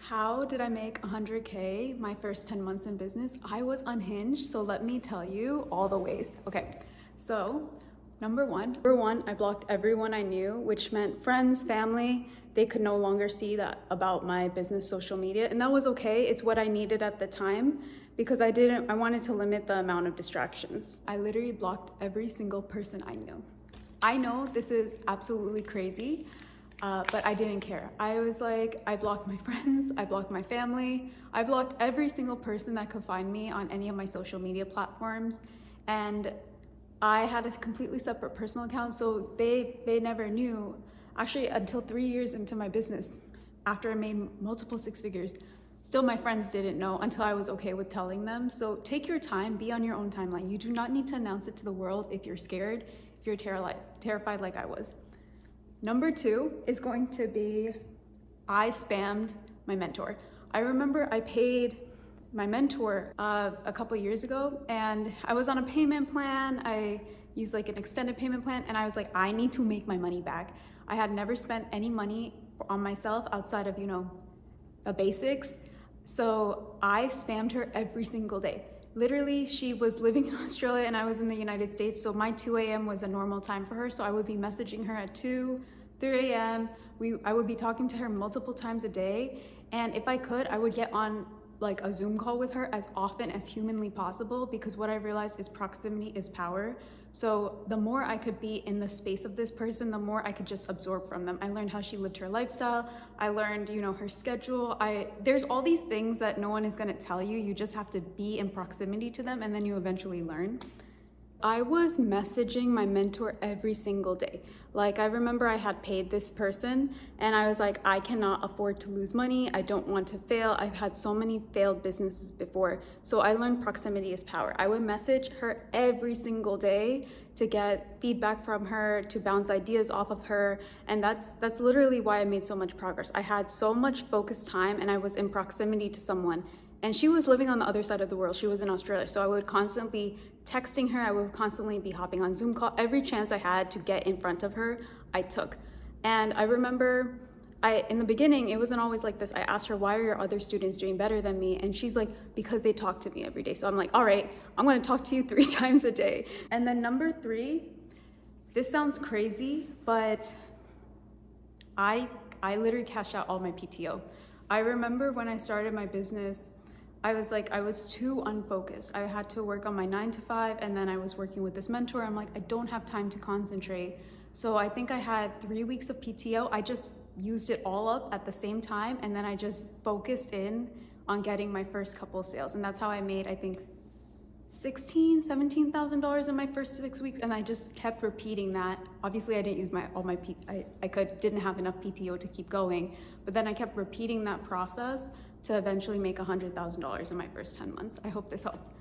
How did I make 100K my first 10 months in business? I was unhinged, so let me tell you all the ways. Okay, so number one, I blocked everyone I knew, which meant friends, family. They could no longer see that about my business social media, and that was okay. It's what I needed at the time because I wanted to limit the amount of distractions. I literally blocked every single person I knew. I know this is absolutely crazy, but I didn't care. I was like, I blocked my friends, I blocked my family, I blocked every single person that could find me on any of my social media platforms. And I had a completely separate personal account, so they never knew, actually until 3 years into my business, after I made multiple six figures. Still, my friends didn't know until I was okay with telling them. So take your time, be on your own timeline. You do not need to announce it to the world if you're scared, if you're terrified like I was. Number two is going to be, I spammed my mentor. I remember I paid my mentor a couple years ago, and I was on a payment plan. I used like an extended payment plan, and I was like, I need to make my money back. I had never spent any money on myself outside of, the basics. So I spammed her every single day. Literally, she was living in Australia and I was in the United States, so my 2 a.m. was a normal time for her. So I would be messaging her at 2, 3 a.m. I would be talking to her multiple times a day. And if I could, I would get on like a Zoom call with her as often as humanly possible, because what I realized is proximity is power. So the more I could be in the space of this person, the more I could just absorb from them. I learned how she lived her lifestyle. I learned, her schedule. There's all these things that no one is gonna tell you. You just have to be in proximity to them, and then you eventually learn. I was messaging my mentor every single day. Like, I remember I had paid this person and I was like, I cannot afford to lose money. I don't want to fail. I've had so many failed businesses before. So I learned proximity is power. I would message her every single day to get feedback from her, to bounce ideas off of her. And that's literally why I made so much progress. I had so much focused time and I was in proximity to someone. And she was living on the other side of the world. She was in Australia. So I would constantly be texting her. I would constantly be hopping on Zoom call. Every chance I had to get in front of her, I took. And I remember in the beginning, it wasn't always like this. I asked her, why are your other students doing better than me? And she's like, because they talk to me every day. So I'm like, all right, I'm gonna talk to you 3 times a day. And then number 3, this sounds crazy, but I literally cashed out all my PTO. I remember when I started my business, I was too unfocused. I had to work on my 9 to 5, and then I was working with this mentor. I'm like, I don't have time to concentrate. So I think I had 3 weeks of PTO. I just used it all up at the same time, and then I just focused in on getting my first couple sales. And that's how I made, I think, $17,000 in my first 6 weeks, and I just kept repeating that. Obviously, I didn't use didn't have enough PTO to keep going, but then I kept repeating that process to eventually make $100,000 in my first 10 months. I hope this helped.